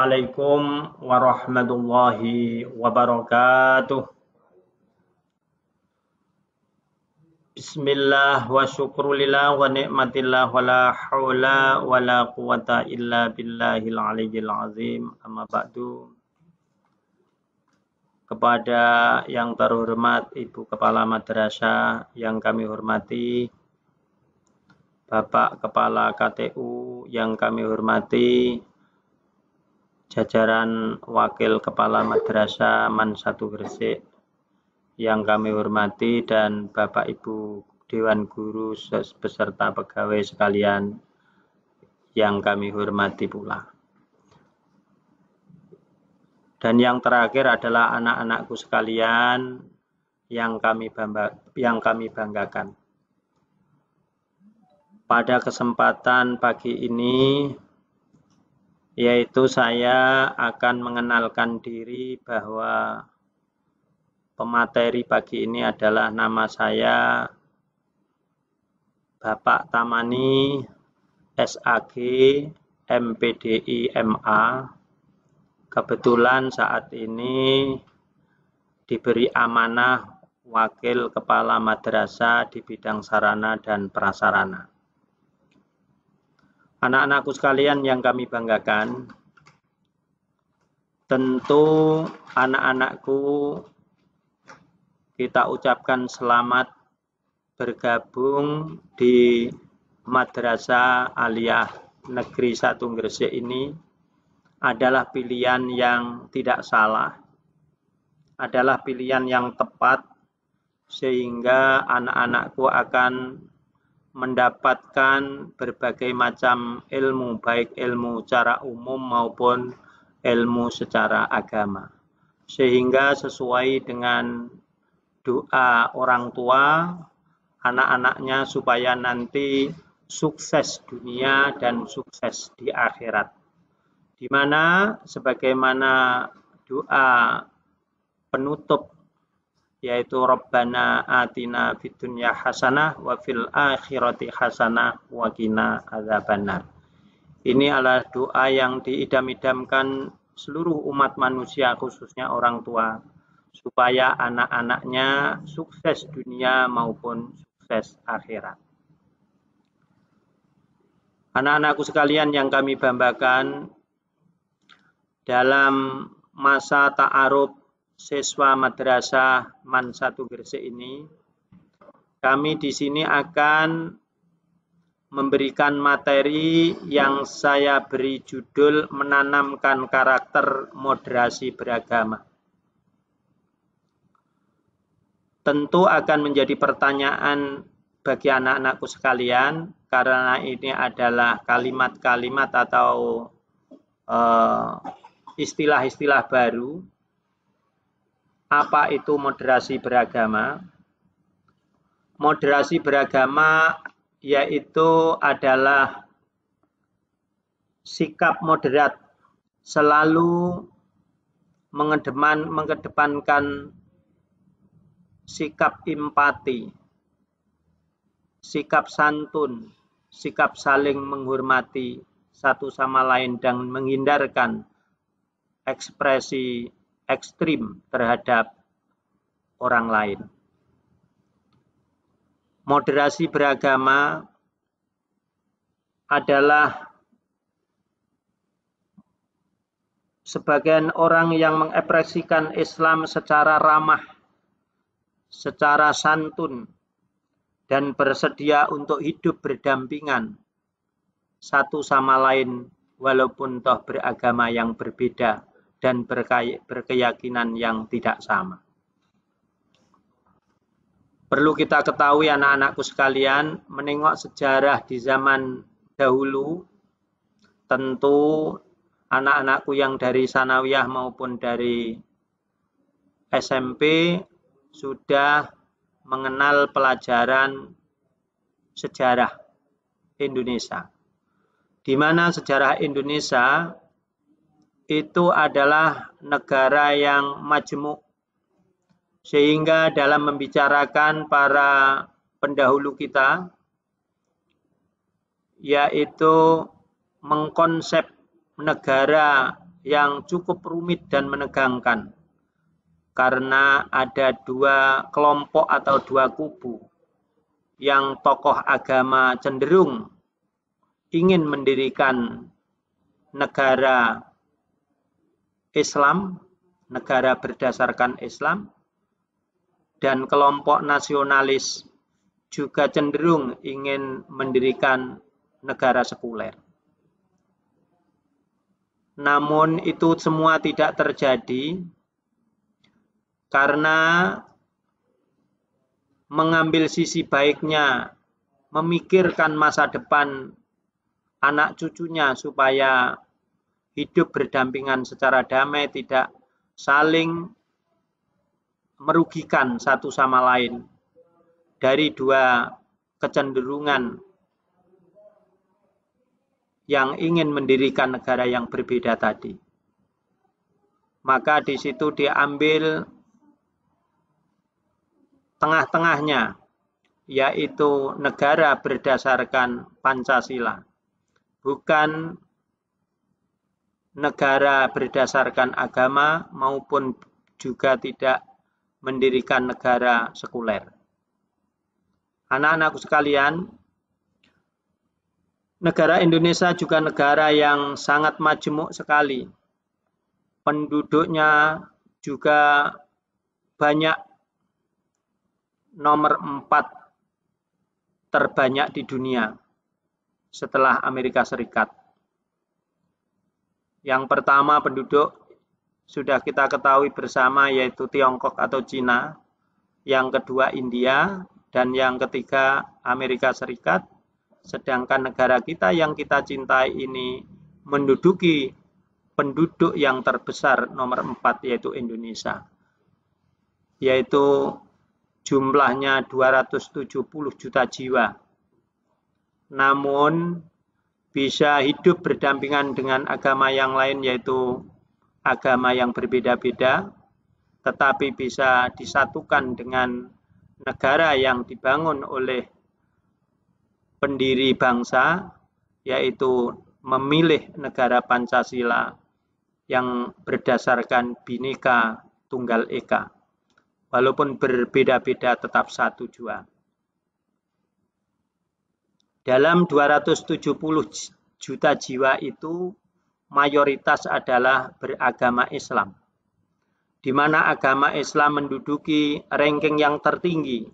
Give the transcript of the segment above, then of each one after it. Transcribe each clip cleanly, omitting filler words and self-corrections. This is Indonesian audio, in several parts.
Assalamualaikum warahmatullahi wabarakatuh. Bismillah wa syukrulillah wa ni'matillah wa la hawla wa la quwata illa billahil aliyyil azim. Amma ba'du. Kepada yang terhormat Ibu Kepala Madrasah yang kami hormati, Bapak Kepala KTU yang kami hormati, jajaran Wakil Kepala Madrasah MAN 1 Gresik yang kami hormati, dan Bapak Ibu Dewan Guru beserta pegawai sekalian yang kami hormati pula. Dan yang terakhir adalah anak-anakku sekalian yang kami banggakan. Pada kesempatan pagi ini, yaitu saya akan mengenalkan diri bahwa pemateri pagi ini adalah nama saya Bapak Tamani SAG MPDI MA. Kebetulan saat ini diberi amanah Wakil Kepala Madrasah di bidang sarana dan prasarana. Anak-anakku sekalian yang kami banggakan, tentu anak-anakku kita ucapkan selamat bergabung di Madrasah Aliyah Negeri 1 Gresik ini adalah pilihan yang tidak salah, adalah pilihan yang tepat, sehingga anak-anakku akan mendapatkan berbagai macam ilmu, baik ilmu secara umum maupun ilmu secara agama. Sehingga sesuai dengan doa orang tua, anak-anaknya supaya nanti sukses dunia dan sukses di akhirat. Di mana sebagaimana doa penutup, yaitu Rabbana atina fid dunya hasanah wa fil akhirati hasanah wa qina adzabannar. Ini adalah doa yang diidam-idamkan seluruh umat manusia, khususnya orang tua, supaya anak-anaknya sukses dunia maupun sukses akhirat. Anak-anakku sekalian yang kami banggakan, dalam masa ta'aruf siswa Madrasah MAN 1 Gresik ini, kami di sini akan memberikan materi yang saya beri judul menanamkan karakter moderasi beragama. Tentu akan menjadi pertanyaan bagi anak-anakku sekalian, karena ini adalah kalimat-kalimat atau istilah-istilah baru. Apa itu moderasi beragama? Moderasi beragama yaitu adalah sikap moderat, selalu mengedepankan sikap empati, sikap santun, sikap saling menghormati satu sama lain, dan menghindarkan ekspresi ekstrim terhadap orang lain. Moderasi beragama adalah sebagian orang yang mengekspresikan Islam secara ramah, secara santun, dan bersedia untuk hidup berdampingan satu sama lain, walaupun toh beragama yang berbeda dan berkeyakinan yang tidak sama. Perlu kita ketahui anak-anakku sekalian, menengok sejarah di zaman dahulu, tentu anak-anakku yang dari sanawiyah maupun dari SMP sudah mengenal pelajaran sejarah Indonesia, di mana sejarah Indonesia itu adalah negara yang majemuk, sehingga dalam membicarakan para pendahulu kita, yaitu mengkonsep negara yang cukup rumit dan menegangkan, karena ada dua kelompok atau dua kubu yang tokoh agama cenderung ingin mendirikan negara Islam, negara berdasarkan Islam, dan kelompok nasionalis juga cenderung ingin mendirikan negara sekuler. Namun itu semua tidak terjadi karena mengambil sisi baiknya, memikirkan masa depan anak cucunya supaya hidup berdampingan secara damai, tidak saling merugikan satu sama lain dari dua kecenderungan yang ingin mendirikan negara yang berbeda tadi. Maka di situ diambil tengah-tengahnya, yaitu negara berdasarkan Pancasila, bukan negara berdasarkan agama maupun juga tidak mendirikan negara sekuler. Anak-anakku sekalian, negara Indonesia juga negara yang sangat majemuk sekali. Penduduknya juga banyak, nomor 4 terbanyak di dunia setelah Amerika Serikat. Yang pertama penduduk sudah kita ketahui bersama, yaitu Tiongkok atau Cina. Yang kedua India, dan yang ketiga Amerika Serikat. Sedangkan negara kita yang kita cintai ini menduduki penduduk yang terbesar nomor 4, yaitu Indonesia. Yaitu jumlahnya 270 juta jiwa. Namun bisa hidup berdampingan dengan agama yang lain, yaitu agama yang berbeda-beda, tetapi bisa disatukan dengan negara yang dibangun oleh pendiri bangsa, yaitu memilih negara Pancasila yang berdasarkan Bhinneka Tunggal Ika. Walaupun berbeda-beda tetap satu jua. Dalam 270 juta jiwa itu mayoritas adalah beragama Islam, di mana agama Islam menduduki ranking yang tertinggi,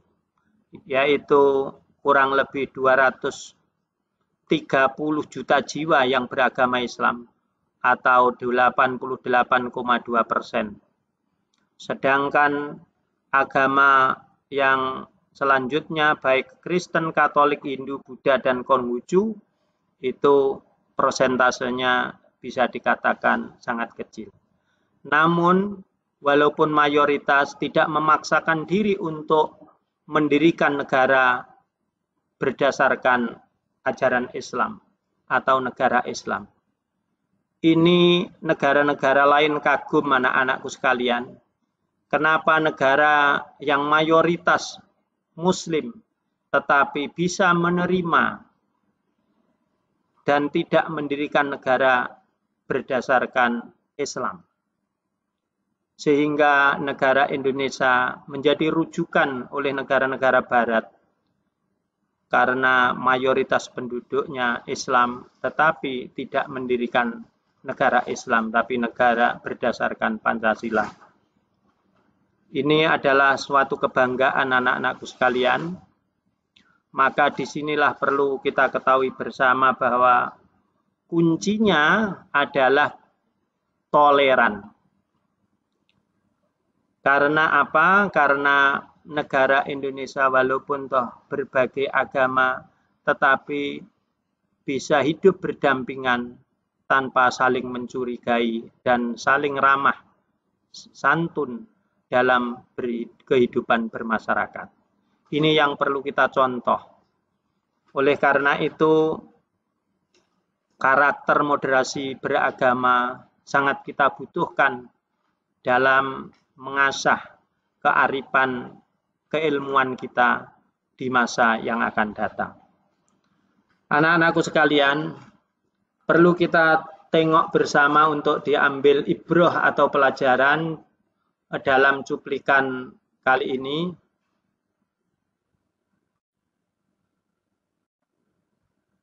yaitu kurang lebih 230 juta jiwa yang beragama Islam, atau 88,2%. Sedangkan agama yang selanjutnya, baik Kristen, Katolik, Hindu, Buddha, dan Konghucu, itu persentasenya bisa dikatakan sangat kecil. Namun, walaupun mayoritas tidak memaksakan diri untuk mendirikan negara berdasarkan ajaran Islam atau negara Islam. Ini negara-negara lain kagum, anak-anakku sekalian. Kenapa negara yang mayoritas Muslim tetapi bisa menerima dan tidak mendirikan negara berdasarkan Islam? Sehingga negara Indonesia menjadi rujukan oleh negara-negara Barat karena mayoritas penduduknya Islam tetapi tidak mendirikan negara Islam, tapi negara berdasarkan Pancasila. Ini adalah suatu kebanggaan anak-anakku sekalian. Maka disinilah perlu kita ketahui bersama bahwa kuncinya adalah toleran. Karena apa? Karena negara Indonesia walaupun toh berbagai agama, tetapi bisa hidup berdampingan tanpa saling mencurigai dan saling ramah, santun dalam kehidupan bermasyarakat. Ini yang perlu kita contoh. Oleh karena itu, karakter moderasi beragama sangat kita butuhkan dalam mengasah kearifan keilmuan kita di masa yang akan datang. Anak-anakku sekalian, perlu kita tengok bersama untuk diambil ibrah atau pelajaran dalam cuplikan kali ini.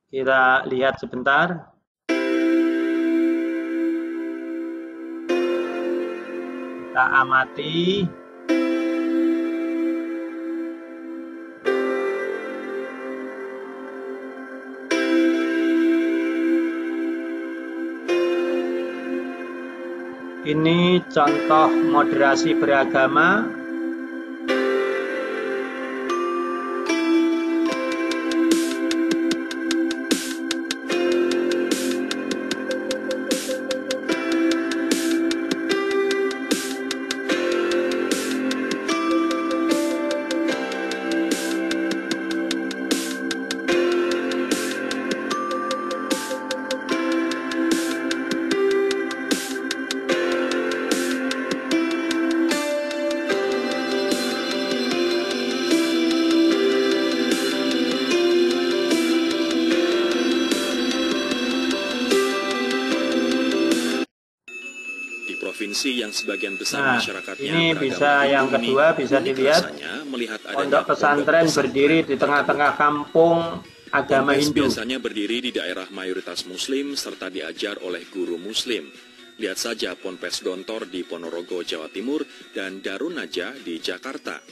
Kita lihat sebentar. Kita amati. Ini contoh moderasi beragama. Yang sebagian besar masyarakatnya ini bisa yang kedua bisa dilihat pondok pesantren berdiri di tengah-tengah kampung agama Hindu. Biasanya berdiri di daerah mayoritas Muslim serta diajar oleh guru Muslim. Lihat saja Ponpes Gontor di Ponorogo, Jawa Timur dan Darun Najah di Jakarta.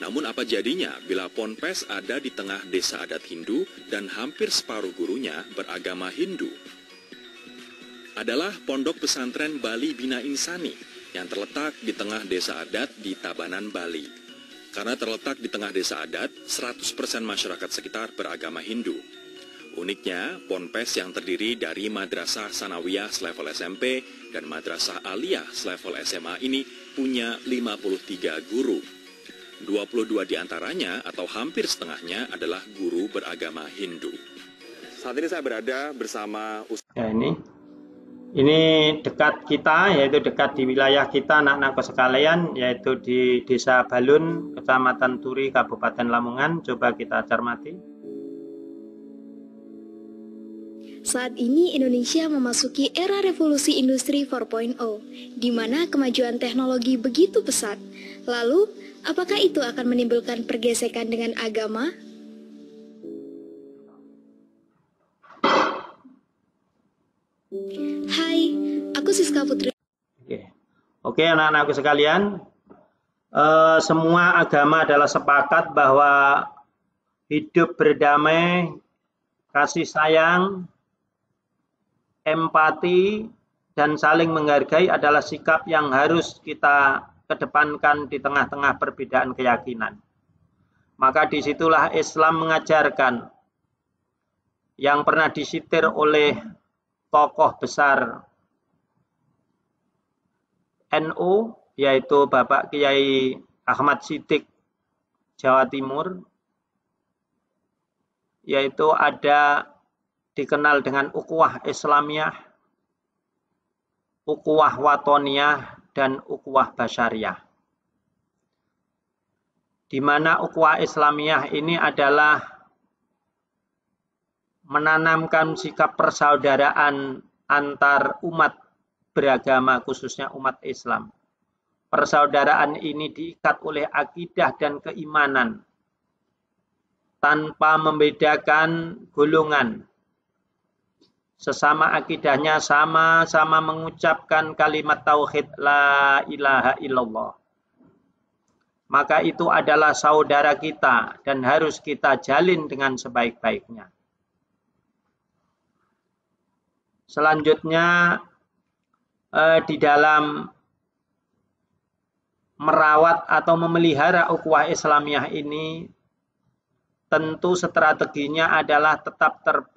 Namun apa jadinya bila Ponpes ada di tengah desa adat Hindu dan hampir separuh gurunya beragama Hindu? Adalah Pondok Pesantren Bali Bina Insani yang terletak di tengah desa adat di Tabanan, Bali. Karena terletak di tengah desa adat, 100% masyarakat sekitar beragama Hindu. Uniknya, Ponpes yang terdiri dari Madrasah Sanawiyah selevel SMP dan Madrasah Aliyah selevel SMA ini punya 53 guru. 22 diantaranya atau hampir setengahnya adalah guru beragama Hindu. Saat ini saya berada bersama Ini dekat kita, yaitu dekat di wilayah kita, anak-anakku sekalian, yaitu di Desa Balun, Kecamatan Turi, Kabupaten Lamongan. Coba kita cermati. Saat ini Indonesia memasuki era revolusi industri 4.0, di mana kemajuan teknologi begitu pesat. Lalu, apakah itu akan menimbulkan pergesekan dengan agama? Hai, aku Siska Putri. Oke, anak-anakku sekalian, semua agama adalah sepakat bahwa hidup berdamai, kasih sayang, empati, dan saling menghargai adalah sikap yang harus kita kedepankan di tengah-tengah perbedaan keyakinan. Maka disitulah Islam mengajarkan yang pernah disitir oleh tokoh besar NU, yaitu Bapak Kiai Ahmad Siddiq Jawa Timur, yaitu ada dikenal dengan ukhuwah Islamiyah, ukhuwah Watoniyah, dan ukhuwah Basyariyah. Di mana ukhuwah Islamiyah ini adalah menanamkan sikap persaudaraan antar umat beragama, khususnya umat Islam. Persaudaraan ini diikat oleh akidah dan keimanan tanpa membedakan golongan. Sesama akidahnya sama-sama mengucapkan kalimat tauhid la ilaha illallah. Maka itu adalah saudara kita dan harus kita jalin dengan sebaik-baiknya. Selanjutnya, di dalam merawat atau memelihara ukhuwah Islamiyah ini, tentu strateginya adalah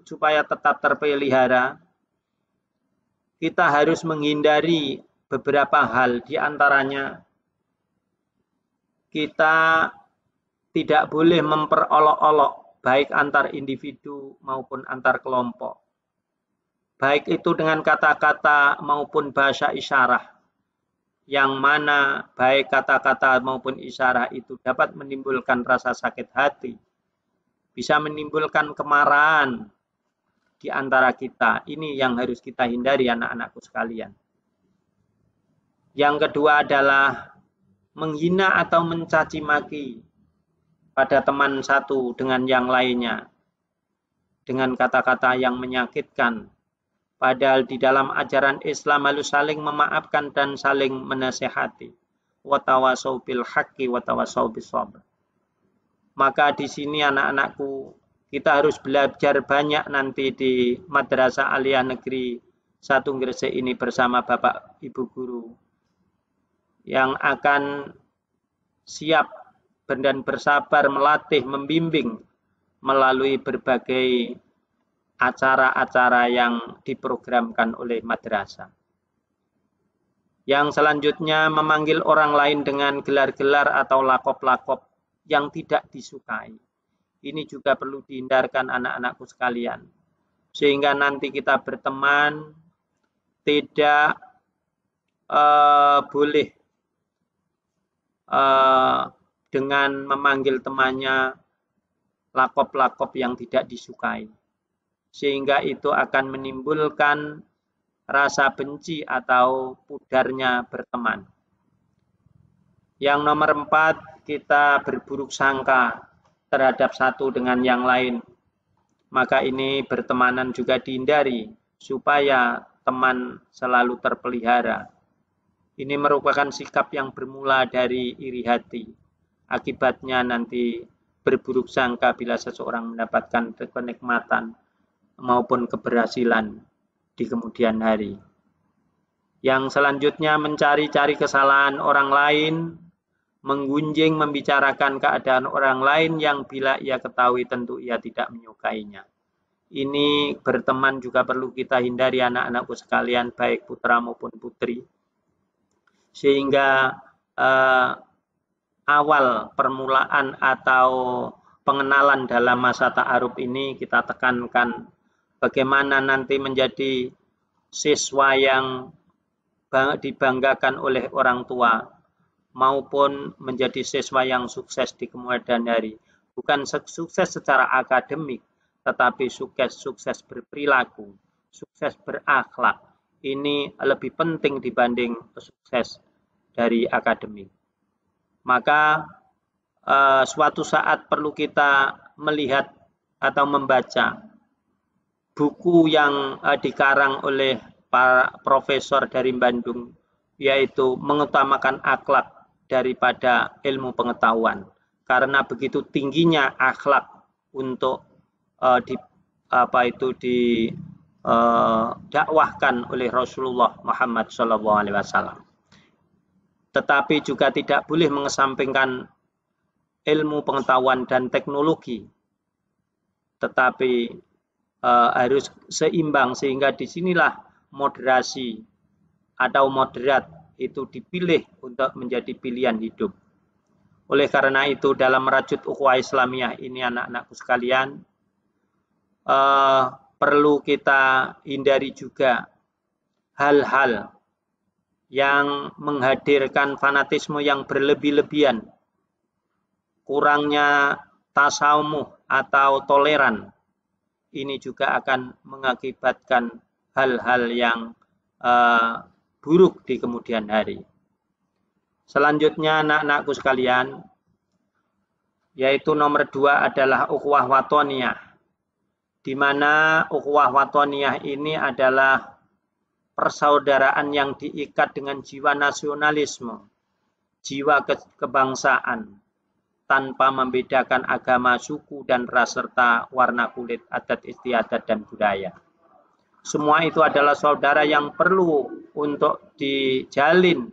supaya tetap terpelihara. Kita harus menghindari beberapa hal, di antaranya kita tidak boleh memperolok-olok baik antar individu maupun antar kelompok. Baik itu dengan kata-kata maupun bahasa isyarat, yang mana baik kata-kata maupun isyarat itu dapat menimbulkan rasa sakit hati, bisa menimbulkan kemarahan, di antara kita. Ini yang harus kita hindari, anak-anakku sekalian. Yang kedua adalah menghina atau mencaci maki pada teman satu dengan yang lainnya dengan kata-kata yang menyakitkan. Padahal di dalam ajaran Islam harus saling memaafkan dan saling menasehati. Wa tawasau bil haqqi wa tawasau bis sabr. Maka di sini anak-anakku, kita harus belajar banyak nanti di Madrasah Aliyah Negeri 1 Gresik ini bersama Bapak Ibu Guru yang akan siap dan bersabar melatih, membimbing melalui berbagai acara-acara yang diprogramkan oleh madrasah. Yang selanjutnya memanggil orang lain dengan gelar-gelar atau lakop-lakop yang tidak disukai. Ini juga perlu dihindarkan anak-anakku sekalian. Sehingga nanti kita berteman tidak boleh dengan memanggil temannya lakop-lakop yang tidak disukai. Sehingga itu akan menimbulkan rasa benci atau pudarnya berteman. Yang nomor 4, kita berburuk sangka terhadap satu dengan yang lain. Maka ini bertemanan juga dihindari supaya teman selalu terpelihara. Ini merupakan sikap yang bermula dari iri hati. Akibatnya nanti berburuk sangka bila seseorang mendapatkan kenikmatan maupun keberhasilan di kemudian hari. Yang selanjutnya mencari-cari kesalahan orang lain, menggunjing, membicarakan keadaan orang lain yang bila ia ketahui tentu ia tidak menyukainya. Ini berteman juga perlu kita hindari anak-anakku sekalian, baik putra maupun putri. Sehingga awal permulaan atau pengenalan dalam masa ta'aruf ini kita tekankan bagaimana nanti menjadi siswa yang dibanggakan oleh orang tua maupun menjadi siswa yang sukses di kemudian hari. Bukan sukses secara akademik, tetapi sukses berperilaku, sukses berakhlak. Ini lebih penting dibanding sukses dari akademik. Maka suatu saat perlu kita melihat atau membaca buku yang dikarang oleh para profesor dari Bandung, yaitu mengutamakan akhlak daripada ilmu pengetahuan. Karena begitu tingginya akhlak untuk didakwahkan oleh Rasulullah Muhammad SAW. Tetapi juga tidak boleh mengesampingkan ilmu pengetahuan dan teknologi, tetapi harus seimbang, sehingga disinilah moderasi atau moderat itu dipilih untuk menjadi pilihan hidup. Oleh karena itu dalam merajut ukhuwah Islamiyah ini anak-anakku sekalian, perlu kita hindari juga hal-hal yang menghadirkan fanatisme yang berlebih-lebihan, kurangnya tasawuf atau toleran. Ini juga akan mengakibatkan hal-hal yang buruk di kemudian hari. Selanjutnya anak-anakku sekalian, yaitu nomor 2 adalah ukhuwah watoniyah, di mana ukhuwah watoniyah ini adalah persaudaraan yang diikat dengan jiwa nasionalisme, jiwa kebangsaan, tanpa membedakan agama, suku, dan ras, serta warna kulit, adat istiadat, dan budaya. Semua itu adalah saudara yang perlu untuk dijalin,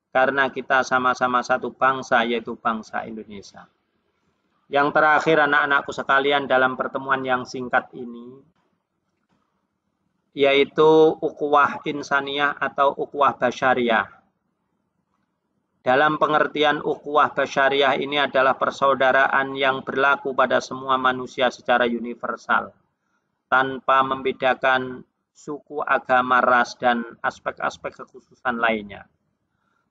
karena kita sama-sama satu bangsa, yaitu bangsa Indonesia. Yang terakhir anak-anakku sekalian dalam pertemuan yang singkat ini, yaitu ukhuwah insaniyah atau ukhuwah basyariyah. Dalam pengertian ukhuwah basyariyah ini adalah persaudaraan yang berlaku pada semua manusia secara universal, tanpa membedakan suku, agama, ras, dan aspek-aspek kekhususan lainnya.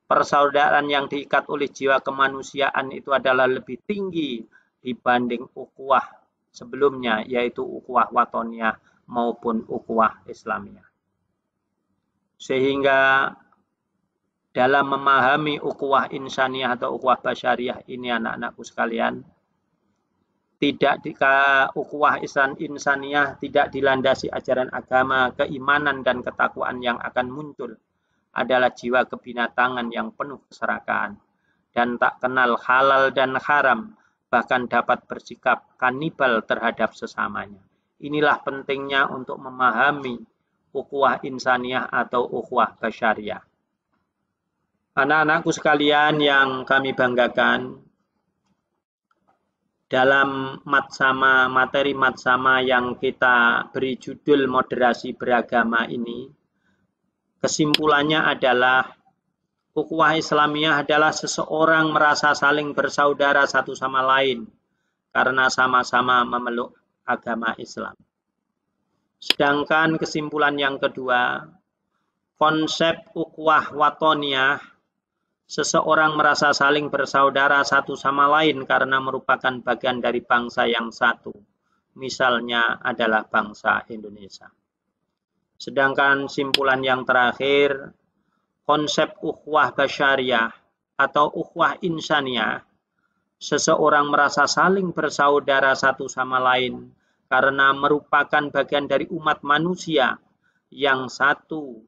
Persaudaraan yang diikat oleh jiwa kemanusiaan itu adalah lebih tinggi dibanding ukhuwah sebelumnya, yaitu ukhuwah watoniyah maupun ukhuwah Islamiyah. Sehingga dalam memahami ukhuwah insaniyah atau ukhuwah basyariah ini anak-anakku sekalian, ukhuwah insaniyah tidak dilandasi ajaran agama, keimanan dan ketakwaan yang akan muncul adalah jiwa kebinatangan yang penuh keserakahan dan tak kenal halal dan haram, bahkan dapat bersikap kanibal terhadap sesamanya. Inilah pentingnya untuk memahami ukhuwah insaniyah atau ukhuwah basyariah. Anak-anakku sekalian yang kami banggakan, dalam materi matsama yang kita beri judul moderasi beragama ini, kesimpulannya adalah ukhuwah Islamiyah adalah seseorang merasa saling bersaudara satu sama lain karena sama-sama memeluk agama Islam. Sedangkan kesimpulan yang kedua, konsep ukhuwah watoniyah, seseorang merasa saling bersaudara satu sama lain karena merupakan bagian dari bangsa yang satu. Misalnya adalah bangsa Indonesia. Sedangkan simpulan yang terakhir, konsep ukhuwah basyariah atau ukhuwah insaniyah, seseorang merasa saling bersaudara satu sama lain karena merupakan bagian dari umat manusia yang satu,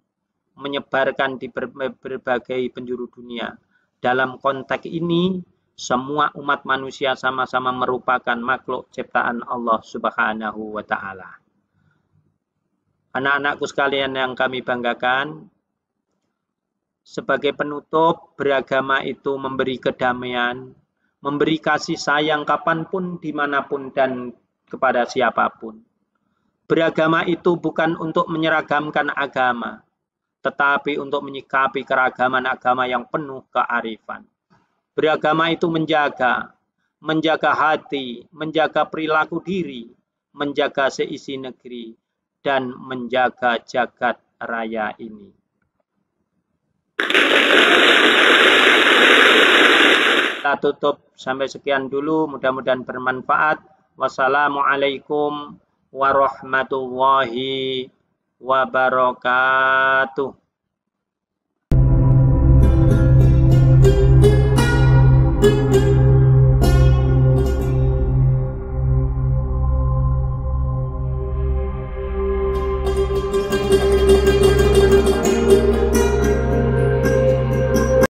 menyebarkan di berbagai penjuru dunia. Dalam konteks ini, semua umat manusia sama-sama merupakan makhluk ciptaan Allah Subhanahu wa Ta'ala. Anak-anakku sekalian yang kami banggakan, sebagai penutup, beragama itu memberi kedamaian, memberi kasih sayang kapanpun, dimanapun, dan kepada siapapun. Beragama itu bukan untuk menyeragamkan agama, tetapi untuk menyikapi keragaman agama yang penuh kearifan. Beragama itu menjaga hati, menjaga perilaku diri, menjaga seisi negeri, dan menjaga jagat raya ini. Kita tutup sampai sekian dulu, mudah-mudahan bermanfaat. Wassalamualaikum warahmatullahi wabarakatuh.